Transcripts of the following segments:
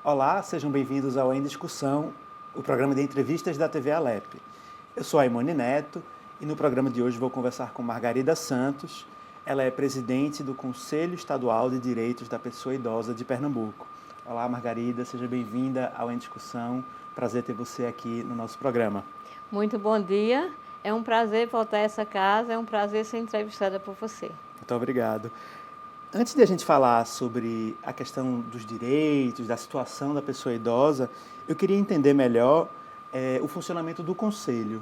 Olá, sejam bem-vindos ao Em Discussão, o programa de entrevistas da TV Alep. Eu sou Aimone Neto e no programa de hoje vou conversar com Margarida Santos. Ela é presidente do Conselho Estadual de Direitos da Pessoa Idosa de Pernambuco. Olá, Margarida, seja bem-vinda ao Em Discussão. Prazer ter você aqui no nosso programa. Muito bom dia. É um prazer voltar a essa casa, é um prazer ser entrevistada por você. Muito obrigado. Antes de a gente falar sobre a questão dos direitos, da situação da pessoa idosa, eu queria entender melhor o funcionamento do conselho.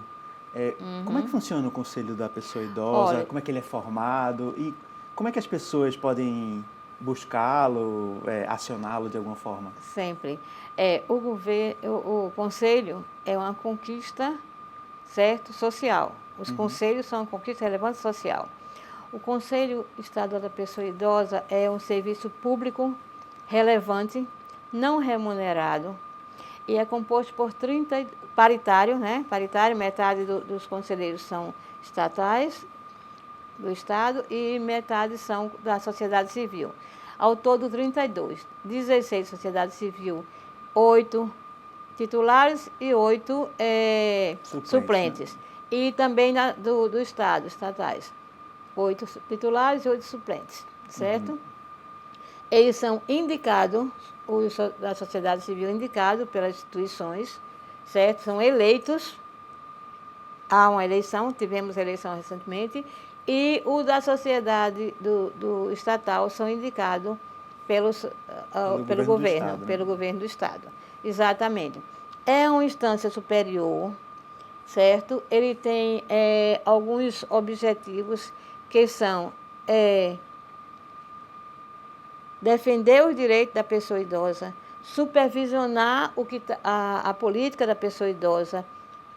Como é que funciona o conselho da pessoa idosa? Olha, Como é que ele é formado? E como é que as pessoas podem buscá-lo, acioná-lo de alguma forma? sempre. O conselho é uma conquista, certo, social. Os conselhos são uma conquista relevante social. O Conselho Estadual da Pessoa Idosa é um serviço público relevante, não remunerado, e é composto por 30 paritário, né? Paritário, metade dos conselheiros são estatais do Estado e metade são da sociedade civil. Ao todo, 32. 16 sociedade civil, 8 titulares e 8 suplentes. Né? E também do Estado, estatais. 8 titulares e 8 suplentes, certo? Eles são indicados, os da sociedade civil indicados pelas instituições, certo? São eleitos, há uma eleição, tivemos eleição recentemente, e o da sociedade do estatal são indicados pelo governo, né? pelo governo do Estado. Exatamente. É uma instância superior, certo? Ele tem alguns objetivos que são defender os direitos da pessoa idosa, supervisionar a política da pessoa idosa,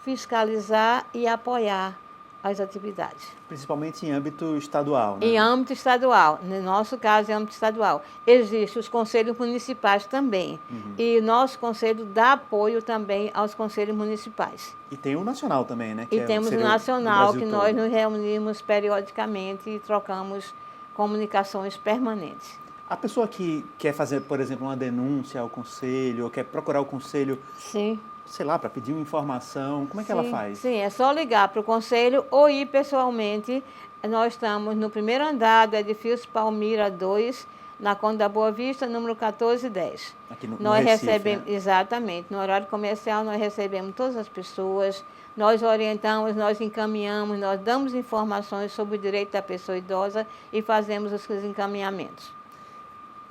fiscalizar e apoiar as atividades. Principalmente em âmbito estadual, né? Em âmbito estadual, no nosso caso, em âmbito estadual. Existem os conselhos municipais também. E o nosso conselho dá apoio também aos conselhos municipais. E tem o nacional também, né? E temos o nacional, que nós nos reunimos periodicamente e trocamos comunicações permanentes. A pessoa que quer fazer, por exemplo, uma denúncia ao conselho, ou quer procurar o conselho, Sim. sei lá, para pedir uma informação, como é que ela faz? Sim, é só ligar para o conselho ou ir pessoalmente. Nós estamos no primeiro andar do edifício Palmira 2, na Conde da Boa Vista, número 1410. Aqui no Nós Recife, recebemos, né? exatamente, no horário comercial nós recebemos todas as pessoas, nós orientamos, nós encaminhamos, nós damos informações sobre o direito da pessoa idosa e fazemos os encaminhamentos.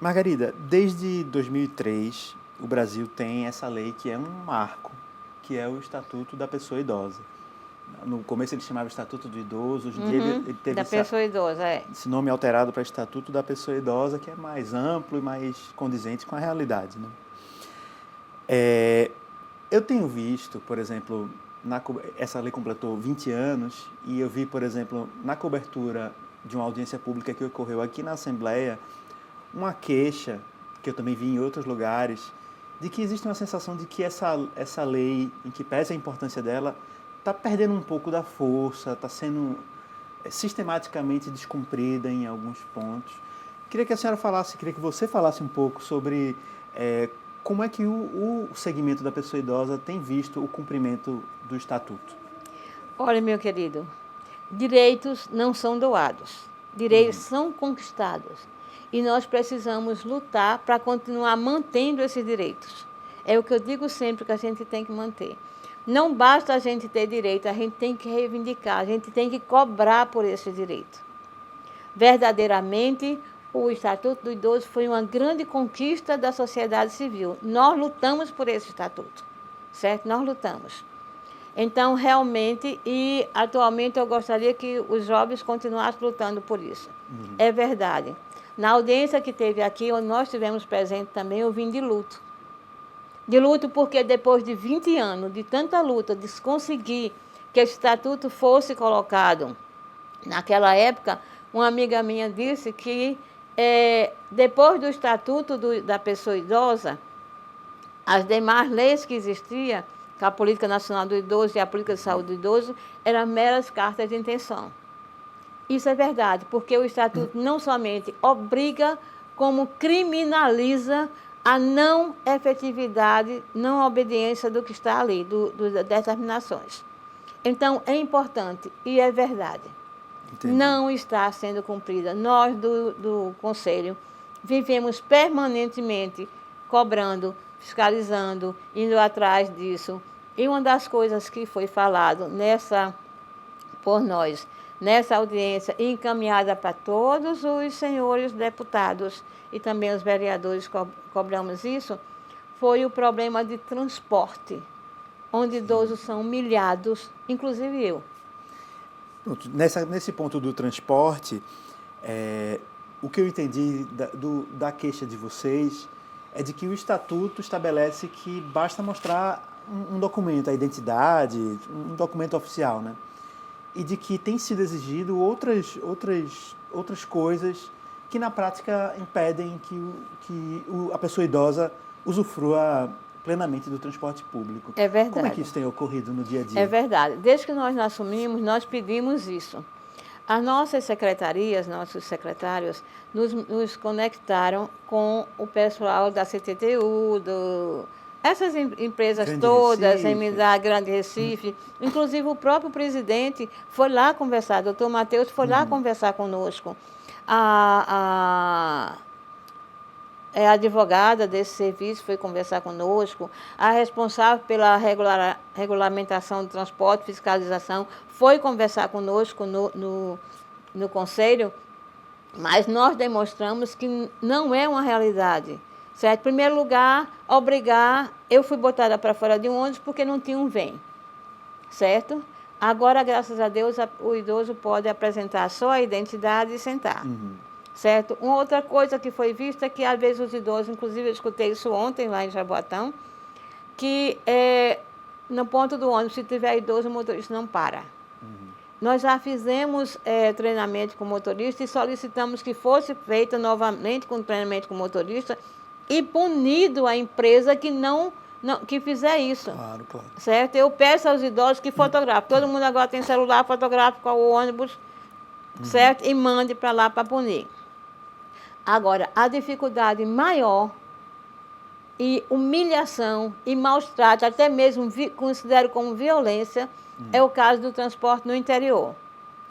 Margarida, desde 2003, o Brasil tem essa lei que é um marco, que é o Estatuto da Pessoa Idosa. No começo ele chamava Estatuto do Idoso, hoje em dia ele teve Da pessoa idosa, esse nome alterado para Estatuto da Pessoa Idosa, que é mais amplo e mais condizente com a realidade, né? Eu tenho visto, por exemplo, essa lei completou 20 anos e eu vi, por exemplo, na cobertura de uma audiência pública que ocorreu aqui na Assembleia, uma queixa, que eu também vi em outros lugares, de que existe uma sensação de que essa lei, em que pese a importância dela, está perdendo um pouco da força, está sendo sistematicamente descumprida em alguns pontos. Queria que a senhora falasse, queria que você falasse um pouco sobre como é que o segmento da pessoa idosa tem visto o cumprimento do Estatuto. Olha, meu querido, direitos não são doados, direitos são conquistados. E nós precisamos lutar para continuar mantendo esses direitos. É o que eu digo sempre que a gente tem que manter. Não basta a gente ter direito, a gente tem que reivindicar, a gente tem que cobrar por esse direito. Verdadeiramente, o Estatuto do Idoso foi uma grande conquista da sociedade civil. Nós lutamos por esse estatuto, certo? Nós lutamos. Então, realmente, e atualmente eu gostaria que os jovens continuassem lutando por isso. É verdade. Na audiência que teve aqui, onde nós tivemos presente também, eu vim de luto. De luto porque depois de 20 anos, de tanta luta, de conseguir que esse estatuto fosse colocado, naquela época, uma amiga minha disse que depois do estatuto da pessoa idosa, as demais leis que existiam, que a Política Nacional do Idoso e a Política de Saúde do Idoso, eram meras cartas de intenção. Isso é verdade, porque o Estatuto não somente obriga, como criminaliza a não efetividade, não obediência do que está ali, das determinações. Então, é importante e é verdade. Entendi. Não está sendo cumprida. Nós, do Conselho, vivemos permanentemente cobrando, fiscalizando, indo atrás disso. E uma das coisas que foi falado por nós, nessa audiência, encaminhada para todos os senhores deputados e também os vereadores cobramos isso, foi o problema de transporte, onde idosos são humilhados, inclusive eu. Nesse ponto do transporte, o que eu entendi da queixa de vocês é de que o Estatuto estabelece que basta mostrar um documento, a identidade, um documento oficial, né? E de que tem sido exigido outras coisas que na prática impedem que a pessoa idosa usufrua plenamente do transporte público. É verdade. Como é que isso tem ocorrido no dia a dia? É verdade. Desde que nós assumimos, nós pedimos isso. As nossas secretarias, nossos secretários, nos conectaram com o pessoal da CTTU, essas empresas Grande todas, Recife. MDA, Grande Recife. Inclusive o próprio presidente foi lá conversar, doutor Matheus foi lá conversar conosco. A advogada desse serviço foi conversar conosco, a responsável pela regulamentação do transporte, fiscalização, foi conversar conosco no Conselho, mas nós demonstramos que não é uma realidade. Certo? Em primeiro lugar, eu fui botada para fora de um ônibus porque não tinha um vem. Certo? Agora, graças a Deus, o idoso pode apresentar só a identidade e sentar. Certo? Uma outra coisa que foi vista é que, às vezes, os idosos, inclusive eu escutei isso ontem lá em Jaboatão, que no ponto do ônibus, se tiver idoso, o motorista não para. Nós já fizemos treinamento com o motorista e solicitamos que fosse feito novamente com treinamento com o motorista e punido a empresa que fizer isso. Claro, claro. Certo? Eu peço aos idosos que fotografem. Todo mundo agora tem celular fotográfico ao ônibus, certo? E mande para lá para punir. Agora, a dificuldade maior e humilhação e maus tratos, até mesmo considero como violência, é o caso do transporte no interior.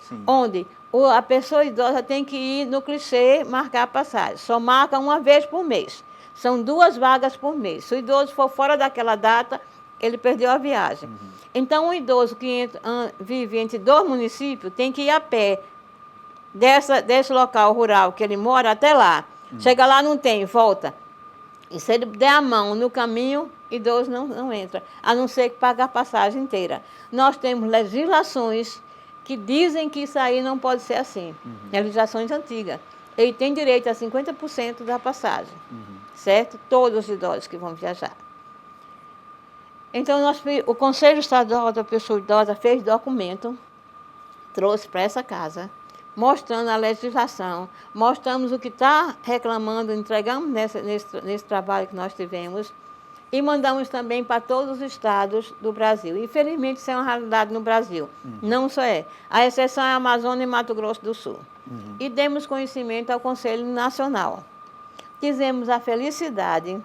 Sim. Onde a pessoa idosa tem que ir no clichê marcar a passagem. Só marca uma vez por mês. São 2 vagas por mês. Se o idoso for fora daquela data, ele perdeu a viagem. Então, um idoso que vive entre 2 municípios tem que ir a pé desse local rural que ele mora até lá. Chega lá, não tem, volta. E se ele der a mão no caminho, idoso não entra, a não ser que pague a passagem inteira. Nós temos legislações que dizem que isso aí não pode ser assim. Legislações antigas. Ele tem direito a 50% da passagem. Certo? Todos os idosos que vão viajar. Então, o Conselho Estadual da Pessoa Idosa fez documento, trouxe para essa casa, mostrando a legislação, mostramos o que está reclamando, entregamos nesse trabalho que nós tivemos e mandamos também para todos os estados do Brasil. Infelizmente, isso é uma realidade no Brasil. Não só é. A exceção é a Amazônia e Mato Grosso do Sul. E demos conhecimento ao Conselho Nacional. Tivemos a felicidade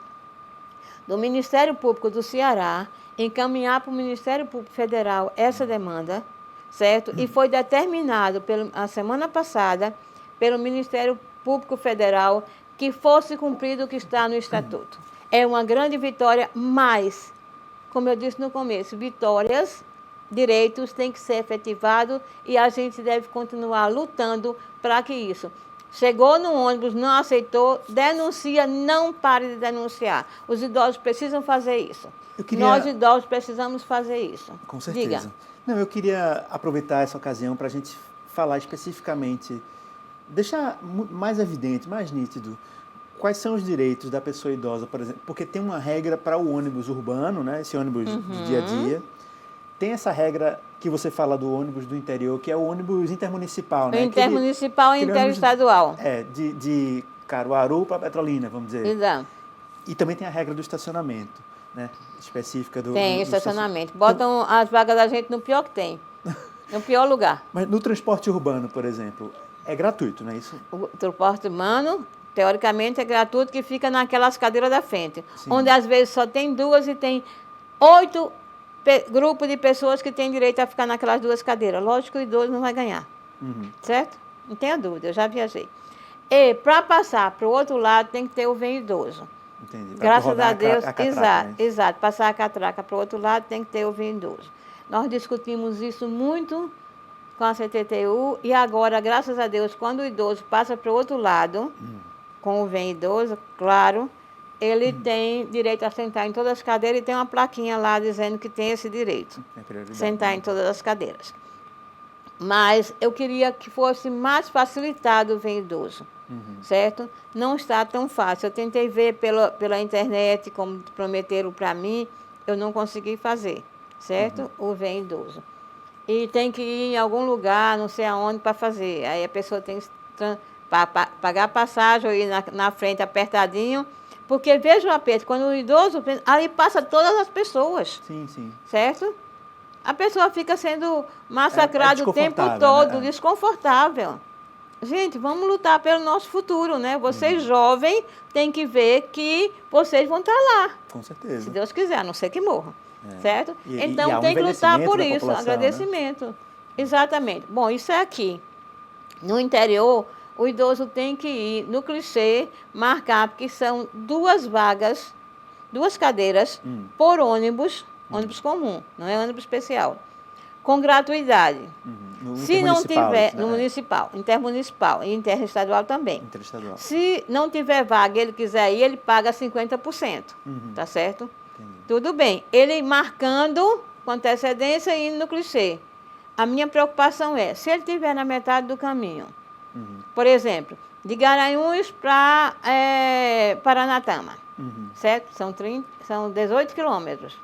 do Ministério Público do Ceará encaminhar para o Ministério Público Federal essa demanda, certo? E foi determinado a semana passada pelo Ministério Público Federal que fosse cumprido o que está no Estatuto. É uma grande vitória, mas, como eu disse no começo, vitórias, direitos têm que ser efetivados e a gente deve continuar lutando para que isso. Chegou no ônibus, não aceitou, denuncia, não pare de denunciar. Os idosos precisam fazer isso. Nós, idosos, precisamos fazer isso. Com certeza. Diga. Não, eu queria aproveitar essa ocasião para a gente falar especificamente, deixar mais evidente, mais nítido, quais são os direitos da pessoa idosa, por exemplo, porque tem uma regra para o ônibus urbano, né, esse ônibus do dia a dia. Tem essa regra que você fala do ônibus do interior, que é o ônibus intermunicipal, né? Intermunicipal e interestadual. De Caruaru para Petrolina, vamos dizer. Exato. E também tem a regra do estacionamento, né? Específica do... Tem estacionamento. Botam as vagas da gente no pior que tem. No pior lugar. Mas no transporte urbano, por exemplo, é gratuito, não é isso? O transporte urbano teoricamente é gratuito, que fica naquelas cadeiras da frente, Sim. onde às vezes só tem 2 e tem 8 grupos de pessoas que têm direito a ficar naquelas 2 cadeiras. Lógico que o idoso não vai ganhar, certo? Não tenha dúvida, eu já viajei. E para passar para o outro lado tem que ter o vem idoso. Entendi. Graças a Deus, catraca, exato, né? exato. Passar a catraca para o outro lado tem que ter o vem idoso. Nós discutimos isso muito com a CTTU e agora, graças a Deus, quando o idoso passa para o outro lado, com o vem idoso, claro, ele tem direito a sentar em todas as cadeiras e tem uma plaquinha lá dizendo que tem esse direito. É prioridade, Sentar né? em todas as cadeiras. Mas eu queria que fosse mais facilitado o vem idoso, certo? Não está tão fácil. Eu tentei ver pela internet, como prometeram para mim, eu não consegui fazer, certo? O vem idoso. E tem que ir em algum lugar, não sei aonde, para fazer. Aí a pessoa tem que pagar passagem ou ir na frente apertadinho, porque veja o aperto, quando o idoso, ali passa todas as pessoas, Sim, sim. certo? A pessoa fica sendo massacrada o tempo desconfortável, todo, né? desconfortável. Gente, vamos lutar pelo nosso futuro, né? Vocês jovens têm que ver que vocês vão estar lá, Com se certeza. Deus quiser, a não ser que morram, certo? E Então há um tem que lutar envelhecimento por da isso, população, né? agradecimento. Exatamente. Bom, isso é aqui. No interior, o idoso tem que ir no clichê, marcar, porque são 2 vagas, 2 cadeiras por ônibus comum, não é ônibus especial, com gratuidade. No Se não intermunicipal, tiver, isso, né? no municipal, intermunicipal e interestadual também. Interestadual. Se não tiver vaga, ele quiser ir, ele paga 50%, tá certo? Entendi. Tudo bem. Ele marcando com antecedência e indo no clichê. A minha preocupação é, se ele estiver na metade do caminho, por exemplo, de Garanhuns para Paranatama, certo? São 18 quilômetros.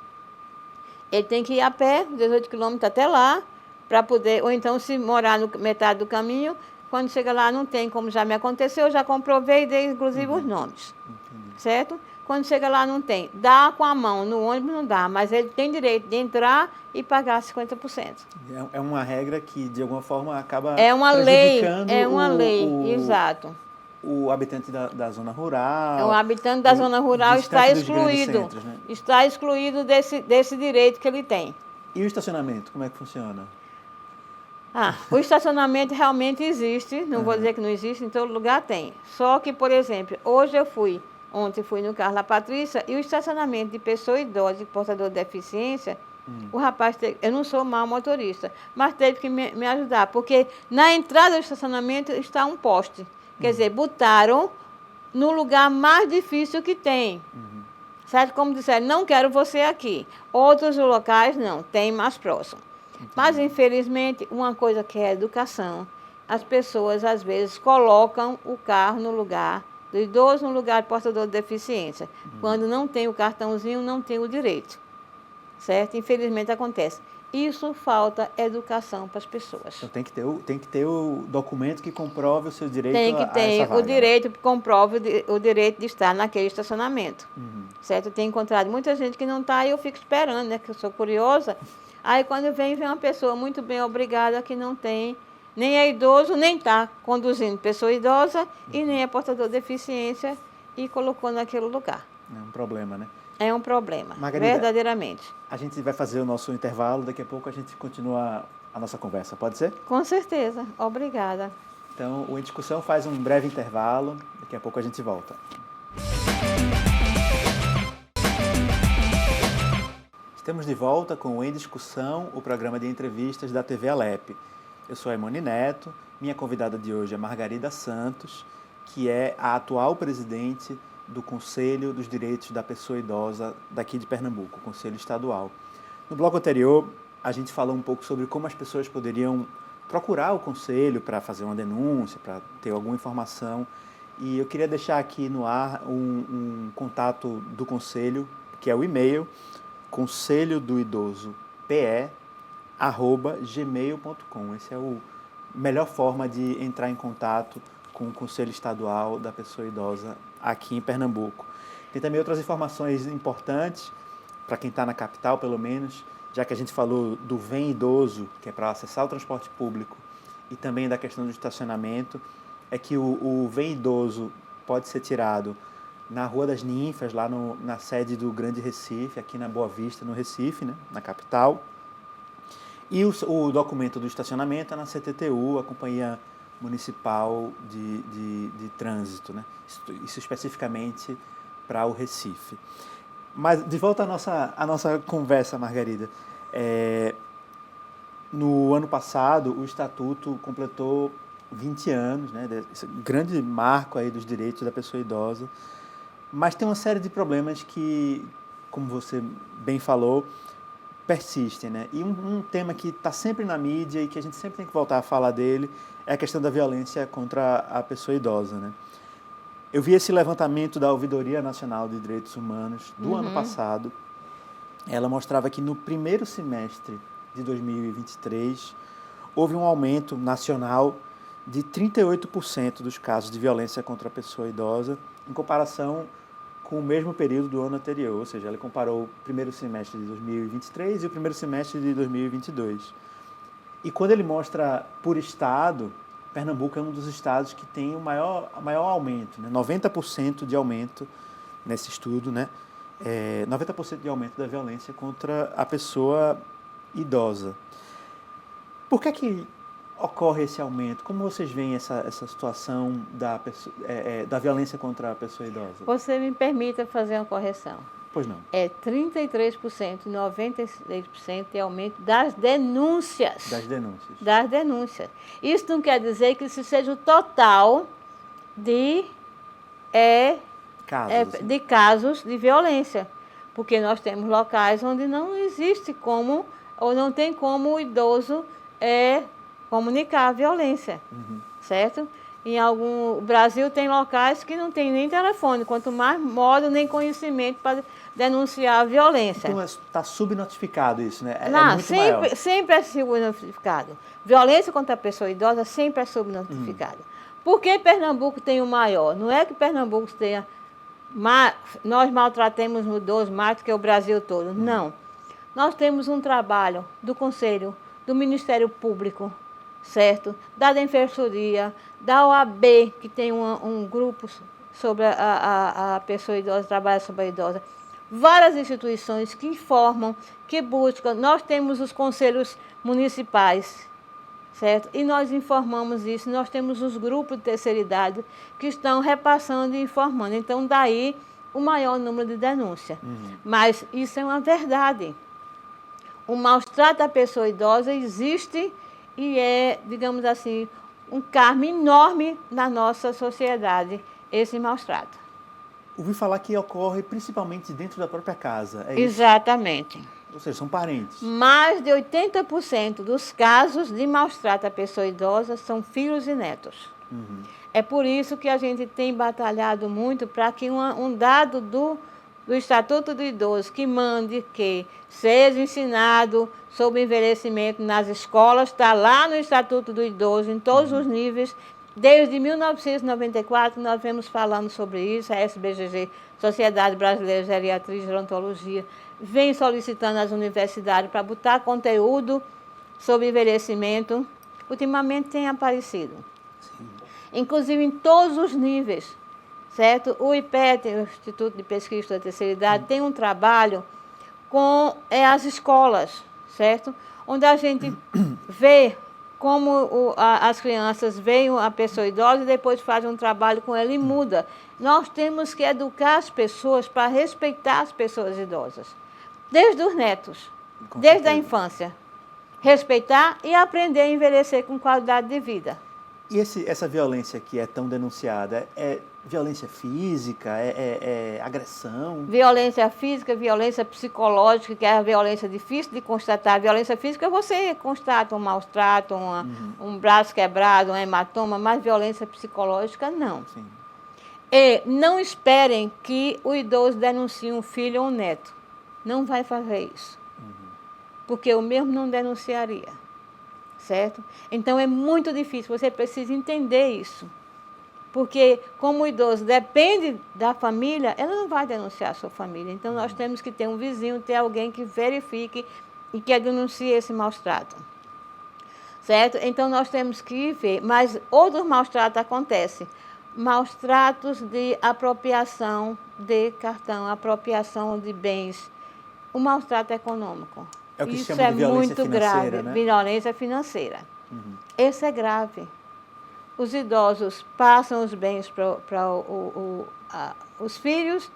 Ele tem que ir a pé, 18 quilômetros até lá, para poder, ou então se morar no metade do caminho, quando chega lá não tem, como já me aconteceu, eu já comprovei e dei inclusive os nomes, certo? Quando chega lá não tem. Dá com a mão, no ônibus não dá, mas ele tem direito de entrar e pagar 50%. É uma regra que, de alguma forma, acaba É uma lei, prejudicando exato. o habitante da zona rural. O habitante da zona rural está distante dos grandes excluído. centros, né? Está excluído desse direito que ele tem. E o estacionamento, como é que funciona? O estacionamento realmente existe, não vou dizer que não existe, em todo lugar tem. Só que, por exemplo, ontem fui no Carla Patrícia, e o estacionamento de pessoa idosa e portador de deficiência, o rapaz eu não sou mau motorista, mas teve que me ajudar, porque na entrada do estacionamento está um poste. Quer dizer, botaram no lugar mais difícil que tem. Certo? Como disseram, não quero você aqui. Outros locais não, tem mais próximo. Mas, infelizmente, uma coisa que é educação, as pessoas, às vezes, colocam o carro no lugar do idoso, no lugar de portador de deficiência. Quando não tem o cartãozinho, não tem o direito. Certo? Infelizmente, acontece. Isso falta educação para as pessoas. Então tem que ter o documento que comprove o seu direito Tem que a essa ter vaga, o direito que comprove o direito de estar naquele estacionamento. Certo? Eu tenho encontrado muita gente que não está e eu fico esperando, né? Que eu sou curiosa. Aí quando vem uma pessoa muito bem obrigada que não tem, nem é idoso, nem está conduzindo pessoa idosa e nem é portador de deficiência e colocou naquele lugar. É um problema, né? É um problema, Margarida, verdadeiramente. A gente vai fazer o nosso intervalo, daqui a pouco a gente continua a nossa conversa, pode ser? Com certeza, obrigada. Então, o Em Discussão faz um breve intervalo, daqui a pouco a gente volta. Estamos de volta com o Em Discussão, o programa de entrevistas da TV Alep. Eu sou a Emone Neto, minha convidada de hoje é Margarida Santos, que é a atual presidente do Conselho dos Direitos da Pessoa Idosa daqui de Pernambuco, o Conselho Estadual. No bloco anterior, a gente falou um pouco sobre como as pessoas poderiam procurar o Conselho para fazer uma denúncia, para ter alguma informação. E eu queria deixar aqui no ar um contato do Conselho, que é o e-mail conselhodoidosope@gmail.com. Essa é a melhor forma de entrar em contato com o Conselho Estadual da Pessoa Idosa aqui em Pernambuco. Tem também outras informações importantes, para quem está na capital, pelo menos, já que a gente falou do Vem Idoso, que é para acessar o transporte público, e também da questão do estacionamento, é que o Vem Idoso pode ser tirado na Rua das Ninfas, lá na sede do Grande Recife, aqui na Boa Vista, no Recife, né, na capital. E o documento do estacionamento é na CTTU, a Companhia Municipal de Trânsito, né? Isso especificamente para o Recife. Mas, de volta à nossa conversa, Margarida. No ano passado, o Estatuto completou 20 anos, né? Esse grande marco aí dos direitos da pessoa idosa. Mas tem uma série de problemas que, como você bem falou, persistem, né? E um tema que está sempre na mídia e que a gente sempre tem que voltar a falar dele é a questão da violência contra a pessoa idosa, né? Eu vi esse levantamento da Ouvidoria Nacional de Direitos Humanos do ano passado. Ela mostrava que no primeiro semestre de 2023 houve um aumento nacional de 38% dos casos de violência contra a pessoa idosa em comparação com o mesmo período do ano anterior, ou seja, ela comparou o primeiro semestre de 2023 e o primeiro semestre de 2022. E quando ele mostra por estado, Pernambuco é um dos estados que tem o maior aumento, né? 90% de aumento nesse estudo, né? 90% de aumento da violência contra a pessoa idosa. Por que ocorre esse aumento? Como vocês veem essa situação da violência contra a pessoa idosa? Você me permita fazer uma correção. Pois não. 33%, 96% de aumento das denúncias. Das denúncias. Das denúncias. Isso não quer dizer que isso seja o total de casos de violência. Porque nós temos locais onde não existe como, ou não tem como o idoso comunicar a violência, certo? O Brasil tem locais que não tem nem telefone, quanto mais modo nem conhecimento para denunciar a violência. Então está subnotificado isso, né? Sempre é subnotificado. Violência contra a pessoa idosa sempre é subnotificada. Por que Pernambuco tem o maior? Não é que Pernambuco tenha... nós maltratemos o idoso mais do que o Brasil todo. Não. Nós temos um trabalho do Conselho, do Ministério Público, certo? Da Defensoria, da OAB, que tem um grupo sobre a pessoa idosa, trabalha sobre a idosa. Várias instituições que informam, que buscam. Nós temos os conselhos municipais, certo? E nós informamos isso. Nós temos os grupos de terceira idade que estão repassando e informando. Então, daí o maior número de denúncias. Mas isso é uma verdade. O maus-trato à pessoa idosa existe e digamos assim, um karma enorme na nossa sociedade, esse maus-trato. Ouvi falar que ocorre principalmente dentro da própria casa, é isso? Exatamente. Ou seja, são parentes. Mais de 80% dos casos de maus-trato à pessoa idosa são filhos e netos. É por isso que a gente tem batalhado muito para que um dado do Estatuto do Idoso que mande que seja ensinado sobre envelhecimento nas escolas, está lá no Estatuto do Idoso, em todos os níveis. Desde 1994 nós vemos falando sobre isso, a SBGG, Sociedade Brasileira de Geriatria e Gerontologia, vem solicitando às universidades para botar conteúdo sobre envelhecimento. Ultimamente tem aparecido. Sim. Inclusive em todos os níveis, certo? O IPET, o Instituto de Pesquisa da Terceira Idade, tem um trabalho com as escolas, certo? Onde a gente vê como as crianças veem a pessoa idosa e depois fazem um trabalho com ela e muda. Nós temos que educar as pessoas para respeitar as pessoas idosas. Desde os netos, desde a infância. Respeitar e aprender a envelhecer com qualidade de vida. E essa violência que é tão denunciada, é violência física, é agressão? Violência física, violência psicológica, que é a violência difícil de constatar. A violência física você constata um maus-trato, um braço quebrado, um hematoma, mas violência psicológica não. Sim. E não esperem que o idoso denuncie um filho ou um neto. Não vai fazer isso. Porque eu mesmo não denunciaria. Certo? Então é muito difícil, você precisa entender isso. Porque como o idoso depende da família, ela não vai denunciar a sua família. Então nós temos que ter um vizinho, ter alguém que verifique e que denuncie esse maus-trato. Certo? Então nós temos que ver. Mas outros maus-tratos acontecem. maus tratos de apropriação de cartão, apropriação de bens, o maus trato econômico. É o que se Isso chama de violência muito financeira, grave, né? violência financeira. Esse é grave. Os idosos passam os bens para os filhos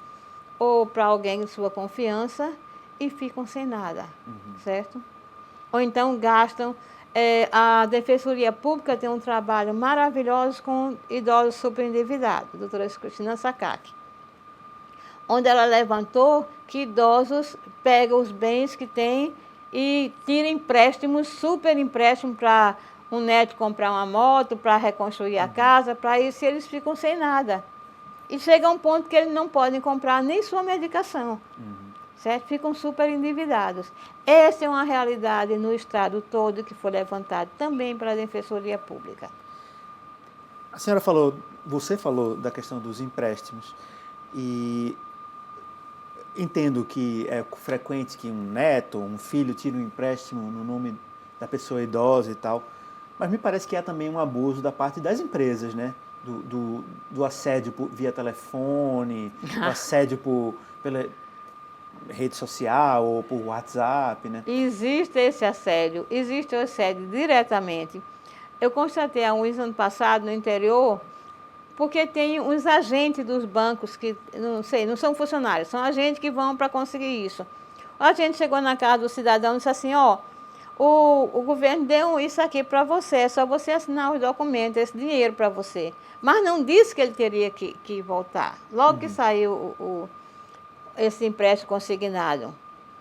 ou para alguém de sua confiança e ficam sem nada, certo? Ou então gastam. A Defensoria Pública tem um trabalho maravilhoso com idosos superendividados, a doutora Cristina Sakaki, onde ela levantou que idosos pegam os bens que têm e tiram empréstimos, super empréstimo para um neto comprar uma moto, para reconstruir a casa, para isso eles ficam sem nada. E chega a um ponto que eles não podem comprar nem sua medicação. Certo? Ficam super endividados. Essa é uma realidade no estado todo que foi levantado também pela Defensoria Pública. A senhora você falou da questão dos empréstimos e entendo que é frequente que um neto, um filho tire um empréstimo no nome da pessoa idosa e tal, mas me parece que há também um abuso da parte das empresas, né? Do assédio via telefone, o assédio pela rede social ou por WhatsApp, né? Existe esse assédio, existe o assédio diretamente. Eu constatei há uns anos passados no interior, porque tem uns agentes dos bancos que, não sei, não são funcionários, são agentes que vão para conseguir isso. O agente chegou na casa do cidadão e disse assim, o governo deu isso aqui para você, é só você assinar os documentos, esse dinheiro para você. Mas não disse que ele teria que voltar. Logo que saiu esse empréstimo consignado,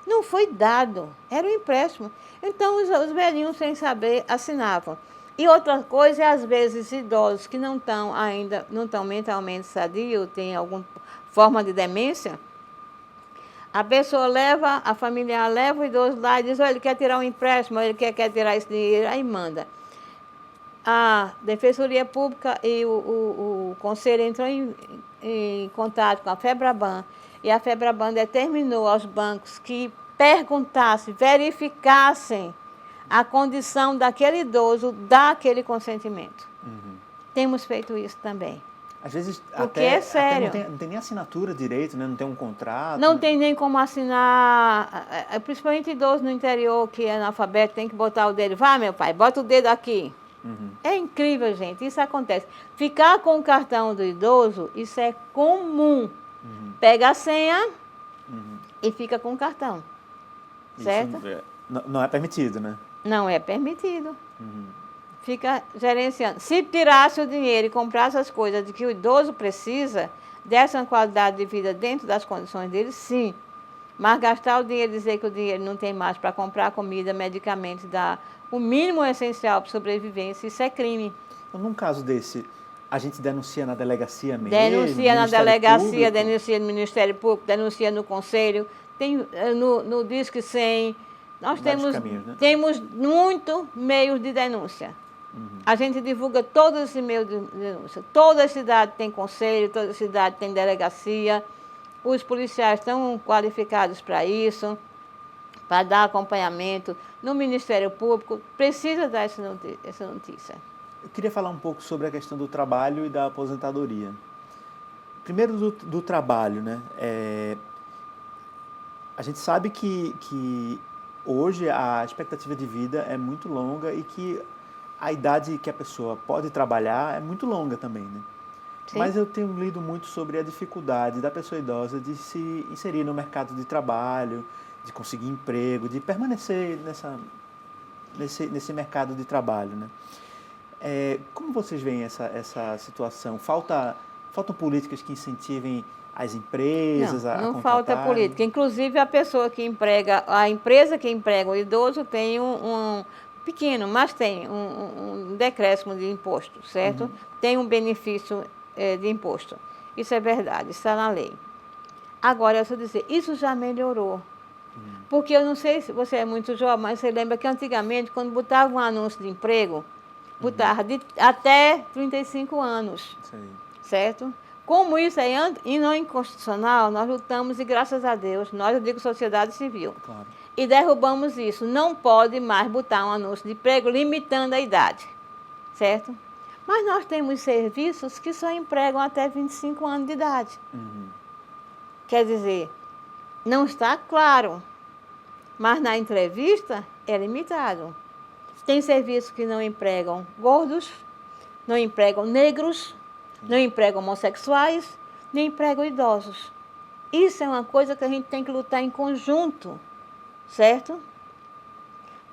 não foi dado, era um empréstimo. Então, os velhinhos, sem saber, assinavam. E outra coisa é, às vezes, idosos que não estão ainda, não estão mentalmente sadios, têm alguma forma de demência, a pessoa leva, a família leva o idoso lá e diz, ele quer tirar um empréstimo, ele quer tirar esse dinheiro, aí manda. A Defensoria Pública e o Conselho entrou em contato com a FEBRABAN, e a FEBRABAN determinou aos bancos que perguntassem, verificassem a condição daquele idoso, daquele consentimento. Temos feito isso também. Às vezes porque é sério. Até não tem nem assinatura direito, né? Não tem um contrato. Não tem nem como assinar, principalmente idoso no interior que é analfabeto, tem que botar o dedo. Vá, meu pai, bota o dedo aqui. É incrível, gente, isso acontece. Ficar com o cartão do idoso, isso é comum. Pega a senha e fica com o cartão. Certo? Não é permitido, né? Não é permitido. Fica gerenciando. Se tirasse o dinheiro e comprasse as coisas de que o idoso precisa, desse uma qualidade de vida dentro das condições dele, sim. Mas gastar o dinheiro, dizer que o dinheiro não tem mais para comprar comida, medicamentos, dar o mínimo essencial para sobrevivência, isso é crime. Então, num caso desse, a gente denuncia na delegacia mesmo? Denuncia na delegacia, Público? denuncia no Ministério Público, denuncia no Conselho, tem no Disque 100. Nós temos muito meios de denúncia. A gente divulga todos esses meios de denúncia. Toda cidade tem conselho, toda cidade tem delegacia. Os policiais estão qualificados para isso, para dar acompanhamento. No Ministério Público, precisa dar essa notícia. Eu queria falar um pouco sobre a questão do trabalho e da aposentadoria. Primeiro do trabalho, né? A gente sabe que hoje a expectativa de vida é muito longa e que a idade que a pessoa pode trabalhar é muito longa também, né? Sim. Mas eu tenho lido muito sobre a dificuldade da pessoa idosa de se inserir no mercado de trabalho, de conseguir emprego, de permanecer nesse mercado de trabalho, né? Como vocês veem essa situação? Faltam políticas que incentivem as empresas a Não falta política. Inclusive, a empresa que emprega o idoso tem um pequeno, mas tem um decréscimo de imposto, certo? Tem um benefício de imposto. Isso é verdade, está na lei. Agora, eu só dizer, isso já melhorou. Porque eu não sei se você é muito jovem, mas você lembra que antigamente, quando botava um anúncio de emprego, botava até 35 anos, sim, certo? Como isso é inconstitucional, nós lutamos e, graças a Deus, eu digo sociedade civil, claro, e derrubamos isso. Não pode mais botar um anúncio de emprego limitando a idade, certo? Mas nós temos serviços que só empregam até 25 anos de idade. Quer dizer, não está claro, mas na entrevista é limitado. Tem serviços que não empregam gordos, não empregam negros, não empregam homossexuais, nem empregam idosos. Isso é uma coisa que a gente tem que lutar em conjunto, certo?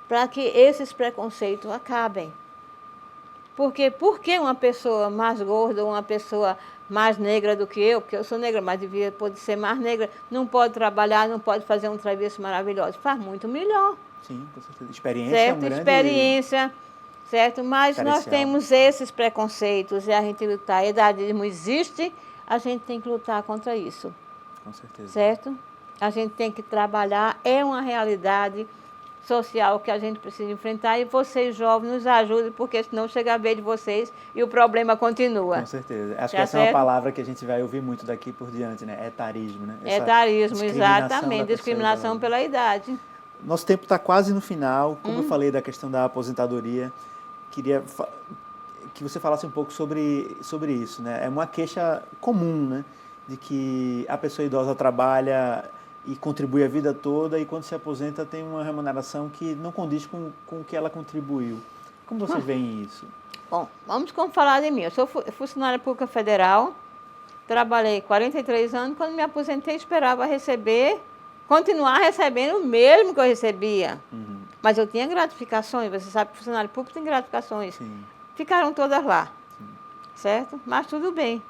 Para que esses preconceitos acabem. Porque por que uma pessoa mais gorda ou uma pessoa mais negra do que eu, porque eu sou negra, mas devia poder ser mais negra, não pode trabalhar, não pode fazer um serviço maravilhoso? Faz muito melhor. Sim, com certeza. Experiência Certo? é um grande Experiência, certo? Mas nós diferencial. temos esses preconceitos e a gente lutar. Idadismo existe, a gente tem que lutar contra isso. Com certeza. Certo? A gente tem que trabalhar, é uma realidade social que a gente precisa enfrentar e vocês jovens nos ajudem, porque senão chega a vez de vocês e o problema continua. Com certeza. Acho Tá que essa é uma certo? palavra que a gente vai ouvir muito daqui por diante, né? Etarismo, né? Essa Etarismo, discriminação exatamente, da discriminação terceira idade. pela idade. Nosso tempo está quase no final. Como eu falei da questão da aposentadoria, queria que você falasse um pouco sobre isso, né? É uma queixa comum, né? De que a pessoa idosa trabalha e contribui a vida toda e quando se aposenta tem uma remuneração que não condiz com o que ela contribuiu. Como vocês veem isso? Bom, vamos falar de mim. Eu sou funcionária pública federal, trabalhei 43 anos, quando me aposentei esperava continuar recebendo o mesmo que eu recebia. Mas eu tinha gratificações, você sabe que funcionário público tem gratificações. Sim. Ficaram todas lá, certo? Mas tudo bem,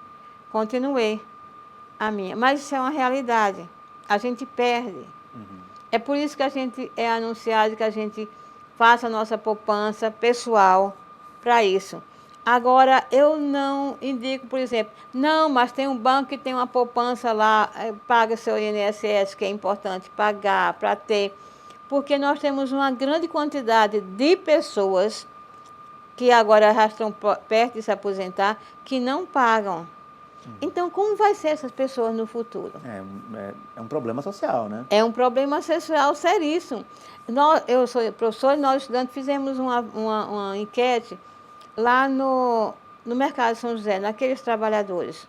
continuei a minha. Mas isso é uma realidade, a gente perde. É por isso que a gente é anunciado que a gente faça a nossa poupança pessoal para isso. Agora, eu não indico, por exemplo, não, mas tem um banco que tem uma poupança lá, paga seu INSS, que é importante pagar para ter, porque nós temos uma grande quantidade de pessoas que agora já estão perto de se aposentar, que não pagam. Então, como vai ser essas pessoas no futuro? É um problema social, né? É um problema social seríssimo. Eu sou professora e nós estudantes fizemos uma enquete lá no Mercado São José, naqueles trabalhadores,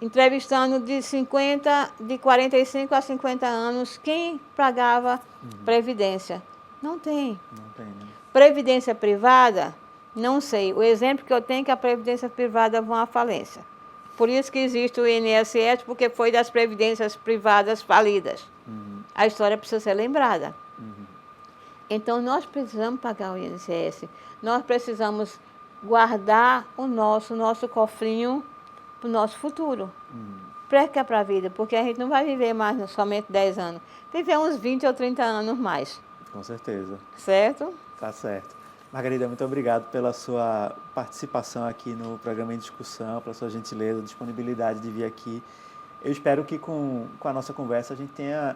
entrevistando de 45 a 50 anos, quem pagava previdência. Não tem. Não tem, né? Previdência privada, não sei. O exemplo que eu tenho é que a previdência privada vai à falência. Por isso que existe o INSS, porque foi das previdências privadas falidas. A história precisa ser lembrada. Então, nós precisamos pagar o INSS. Nós precisamos guardar o nosso cofrinho para o nosso futuro. Para a vida, porque a gente não vai viver mais somente 10 anos. Viver uns 20 ou 30 anos mais. Com certeza. Certo? Tá certo. Margarida, muito obrigado pela sua participação aqui no programa em discussão, pela sua gentileza, disponibilidade de vir aqui. Eu espero que com a nossa conversa a gente tenha,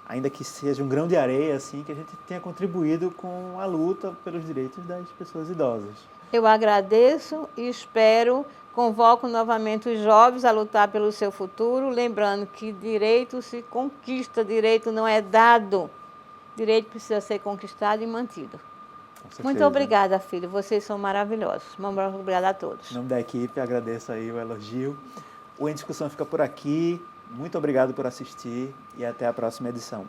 ainda que seja um grão de areia, assim, que a gente tenha contribuído com a luta pelos direitos das pessoas idosas. Eu agradeço e espero, convoco novamente os jovens a lutar pelo seu futuro, lembrando que direito se conquista, direito não é dado. Direito precisa ser conquistado e mantido. Muito obrigada, filho. Vocês são maravilhosos. Muito obrigada a todos. Em nome da equipe, agradeço aí o elogio. O Em Discussão fica por aqui. Muito obrigado por assistir e até a próxima edição.